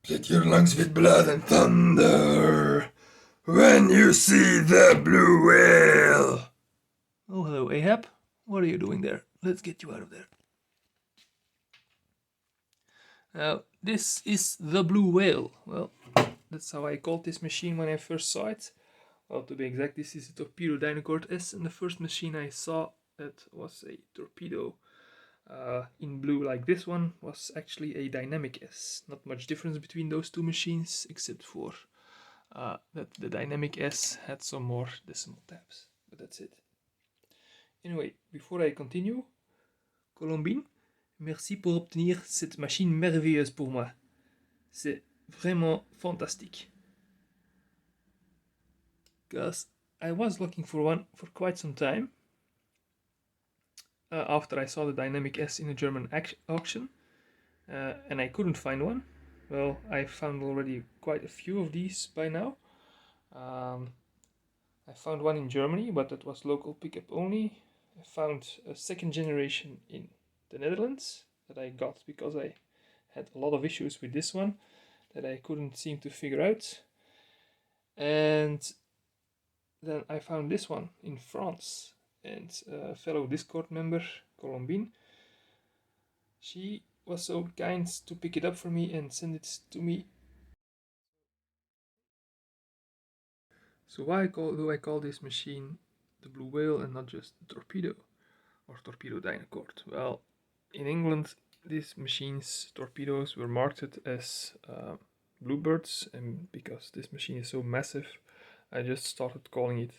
Get your lungs with blood and thunder when you see the blue whale. Oh, hello, Ahab. What are you doing there? Let's get you out of there. Now, this is the blue whale. Well, that's how I called this machine when I first saw it. Well, to be exact, this is a Torpedo Dynacord S, and the first machine I saw that was a torpedo in blue like this one was actually a Dynamic S. Not much difference between those two machines, except for that the Dynamic S had some more decimal tabs, but that's it. Anyway, before I continue, Colombine, merci pour obtenir cette machine merveilleuse pour moi. C'est vraiment fantastique. Because I was looking for one for quite some time. After I saw the Dynamic S in a German auction, and I couldn't find one. Well, I found already quite a few of these by now. I found one in Germany, but that was local pickup only. I found a second generation in the Netherlands that I got because I had a lot of issues with this one that I couldn't seem to figure out. And then I found this one in France, and a fellow Discord member, Colombine, she was so kind to pick it up for me and send it to me. So why do I call this machine the Blue Whale and not just the Torpedo or Torpedo Dynacord? Well, in England, these machines, torpedoes, were marketed as bluebirds, and because this machine is so massive, I just started calling it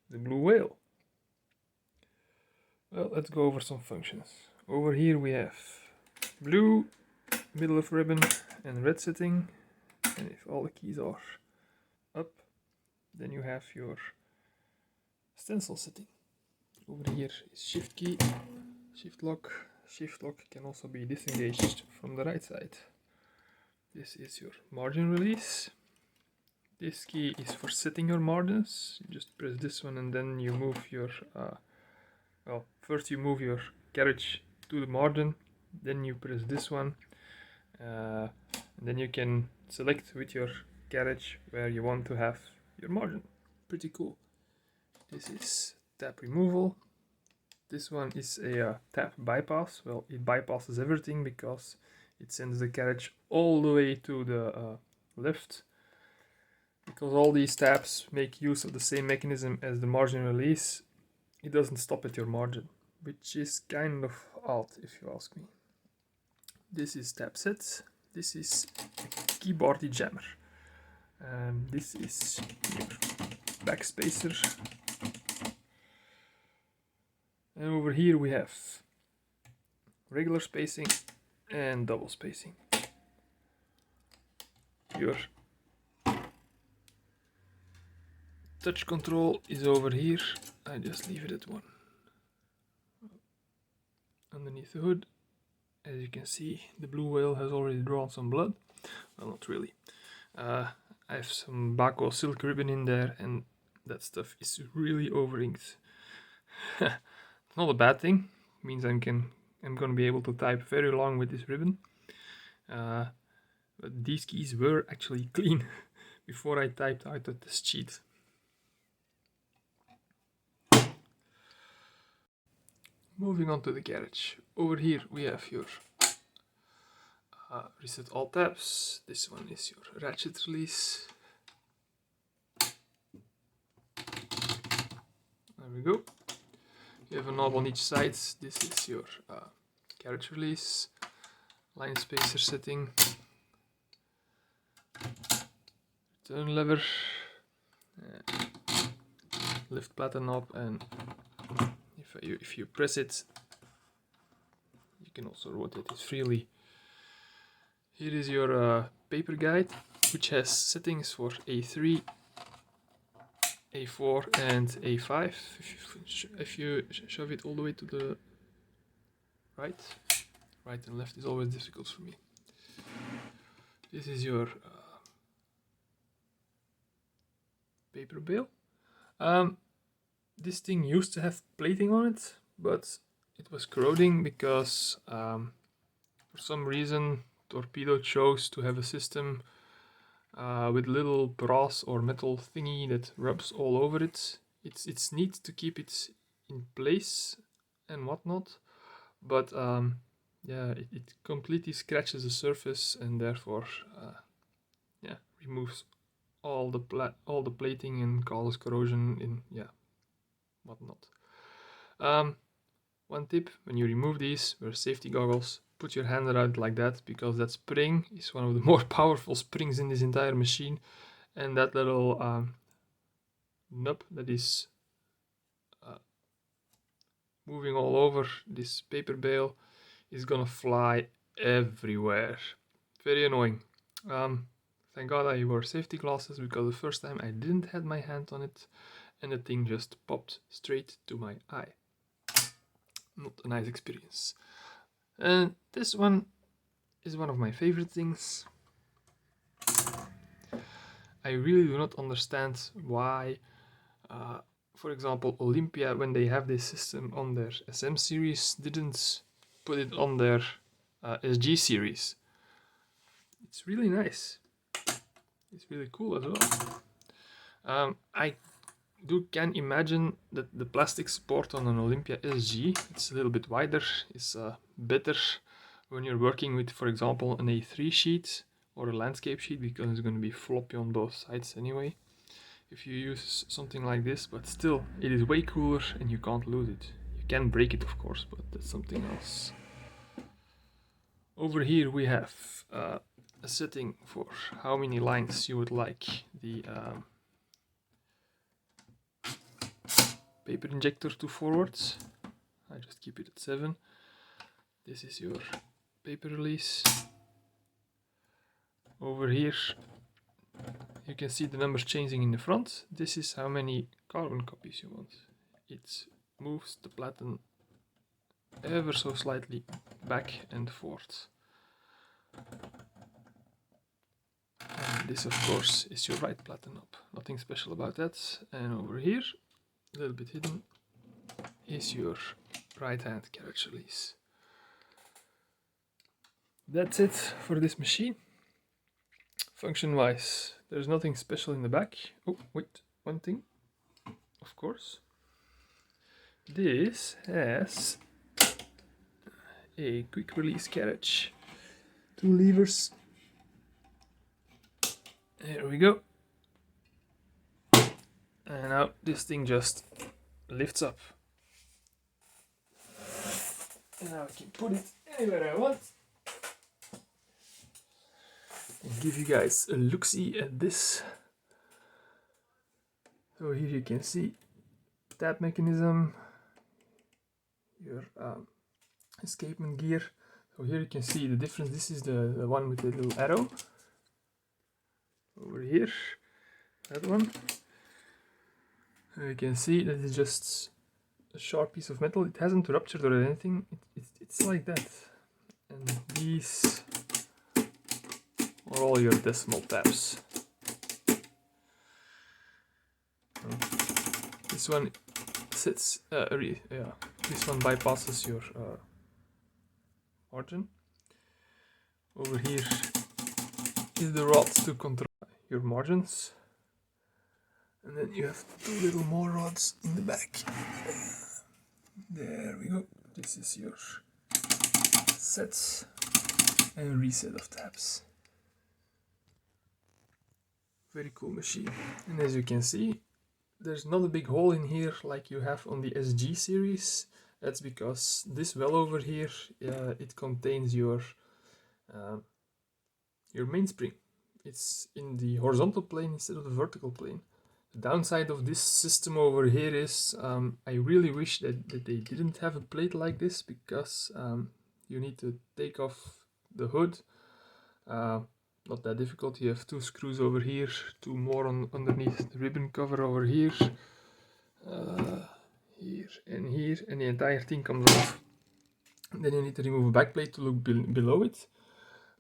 the Blue Whale. Well, let's go over some functions. Over here we have blue, middle of ribbon, and red setting, and if all the keys are up, then you have your stencil setting. Over here is shift key, shift lock. Shift lock can also be disengaged from the right side. This is your margin release. This key is for setting your margins. You just press this one and then you move your, well, first you move your carriage to the margin, then you press this one, and then you can select with your carriage where you want to have your margin. Pretty cool. This is tab removal. This one is a tab bypass. Well, it bypasses everything because it sends the carriage all the way to the left. Because all these tabs make use of the same mechanism as the margin release, it doesn't stop at your margin, which is kind of odd if you ask me. This is tab sets. This is a keyboard jammer. This is your backspacer. And over here we have regular spacing and double spacing. Your touch control is over here. I just leave it at 1. Underneath the hood, as you can see, the blue whale has already drawn some blood. Well, not really. I have some Baco silk ribbon in there, and that stuff is really over-inked. Not a bad thing. It means I'm gonna be able to type very long with this ribbon. But these keys were actually clean before I typed out the test sheet. Moving on to the carriage. Over here we have your reset all tabs. This one is your ratchet release. There we go. You have a knob on each side. This is your carriage release, line spacer setting, turn lever, lift platen knob, and if you press it, you can also rotate it freely. Here is your paper guide, which has settings for A3, A4 and A5. If you shove it all the way to the right and left is always difficult for me. This is your paper bale. This thing used to have plating on it, but it was corroding because for some reason Torpedo chose to have a system with little brass or metal thingy that rubs all over it. It's neat to keep it in place and whatnot, but yeah, it completely scratches the surface and therefore yeah, removes all the plating and causes corrosion in whatnot. One tip: when you remove these, wear safety goggles. Put your hand around it like that, because that spring is one of the more powerful springs in this entire machine, and that little nub that is moving all over this paper bale is gonna fly everywhere. Very annoying. Thank God I wore safety glasses, because the first time I didn't have my hand on it and the thing just popped straight to my eye. Not a nice experience. And this one is one of my favorite things. I really do not understand why, for example, Olympia, when they have this system on their SM series, didn't put it on their SG series. It's really nice. It's really cool as well. I can imagine that the plastic support on an Olympia SG, it's a little bit wider, is better when you're working with, for example, an A3 sheet or a landscape sheet, because it's going to be floppy on both sides anyway if you use something like this, but still, it is way cooler and you can't lose it. You can break it, of course, but that's something else. Over here we have a setting for how many lines you would like the paper injector to forward. I just keep it at 7. This is your paper release. Over here you can see the numbers changing in the front. This is how many carbon copies you want. It moves the platen ever so slightly back and forth. And this, of course, is your right platen up. Nothing special about that. And over here, a little bit hidden, is your right hand carriage release. That's it for this machine. Function wise, there's nothing special in the back. Oh, wait, one thing, of course. This has a quick release carriage. 2 levers. There we go. And now this thing just lifts up. And now I can put it anywhere I want. And give you guys a look-see at this. So here you can see tab mechanism, your escapement gear. So here you can see the difference. This is the one with the little arrow. Over here, that one. So you can see that it's just a sharp piece of metal. It hasn't ruptured or anything. It's like that. And these are all your decimal tabs. This one sits. This one bypasses your margin. Over here is the rod to control your margins. And then you have 2 little more rods in the back. There we go. This is your sets and reset of tabs. Very cool machine. And as you can see, there's not a big hole in here like you have on the SG series. That's because this well over here, it contains your mainspring. It's in the horizontal plane instead of the vertical plane. The downside of this system over here is I really wish that they didn't have a plate like this, because you need to take off the hood. Not that difficult. You have 2 screws over here, 2 more underneath the ribbon cover over here, here, and the entire thing comes off. And then you need to remove a backplate to look below it.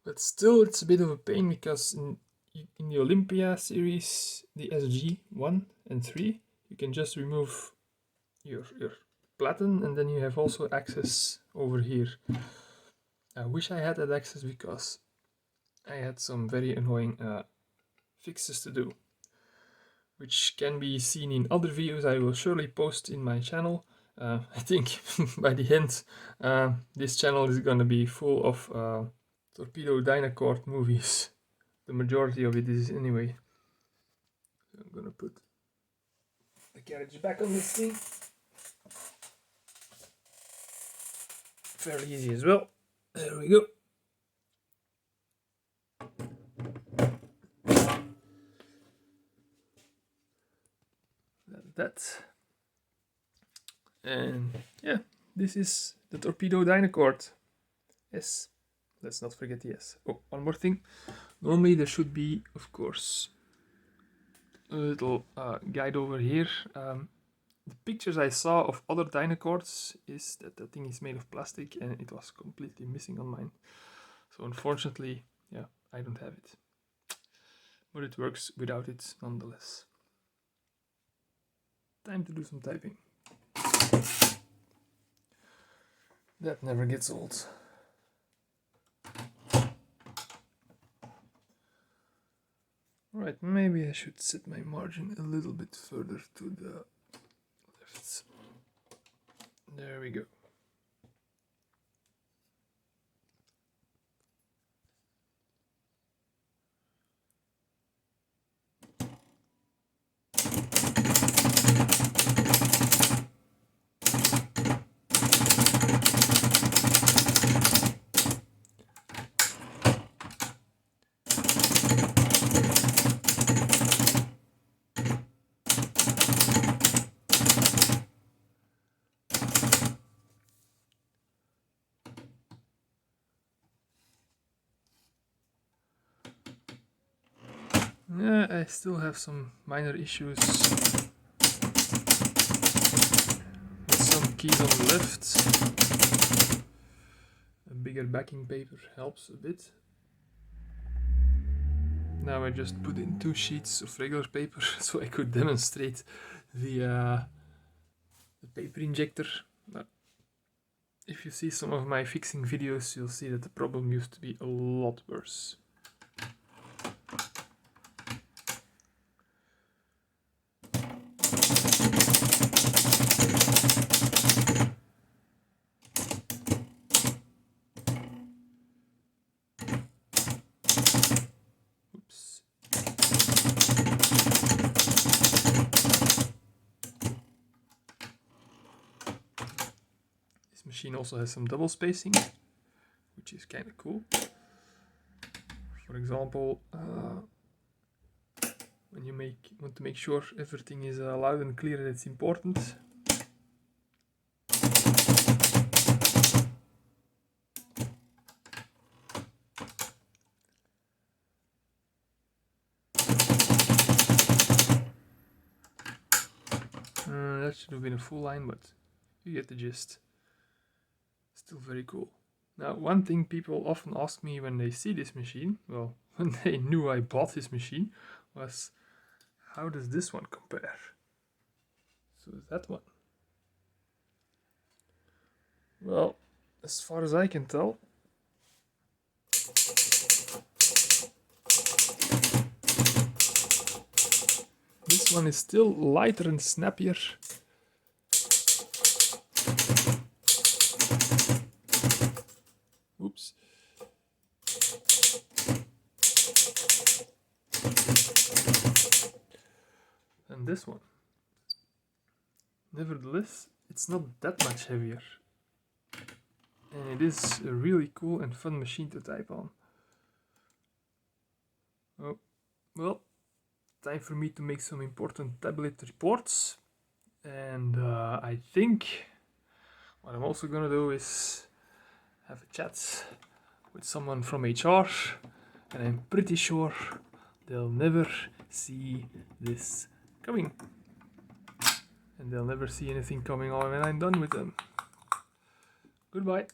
But still, it's a bit of a pain, because in the Olympia series, the SG 1 and 3, you can just remove your platen, and then you have also access over here. I wish I had that access, because I had some very annoying fixes to do, which can be seen in other videos I will surely post in my channel. I think by the end this channel is gonna be full of Torpedo Dynacord movies. The majority of it is anyway. So I'm gonna put the carriage back on this thing. Fairly easy as well. There we go. That's that. And yeah, this is the Torpedo Dynacord S. Let's not forget the S. Oh, one more thing. Normally there should be, of course, a little guide over here. The pictures I saw of other Dynacords is that the thing is made of plastic, and it was completely missing on mine. So unfortunately, yeah, I don't have it. But it works without it nonetheless. Time to do some typing. That never gets old. Alright, maybe I should set my margin a little bit further to the left. There we go. Yeah, I still have some minor issues with some keys on the left. A bigger backing paper helps a bit. Now I just put in 2 sheets of regular paper so I could demonstrate the paper injector. But if you see some of my fixing videos, you'll see that the problem used to be a lot worse. Oops. This machine also has some double spacing, which is kind of cool. For example, when you want to make sure everything is loud and clear and it's important. That should have been a full line, but you get the gist. Still very cool. Now, one thing people often ask me when they see this machine, well, when they knew I bought this machine, was how does this one compare? So that one. Well, as far as I can tell, this one is still lighter and snappier. Oops. And this one. Nevertheless, it's not that much heavier. And it is a really cool and fun machine to type on. Oh, well, time for me to make some important tablet reports. And I think what I'm also gonna do is have a chat with someone from HR, and I'm pretty sure they'll never see this coming. And they'll never see anything coming on when I'm done with them. Goodbye.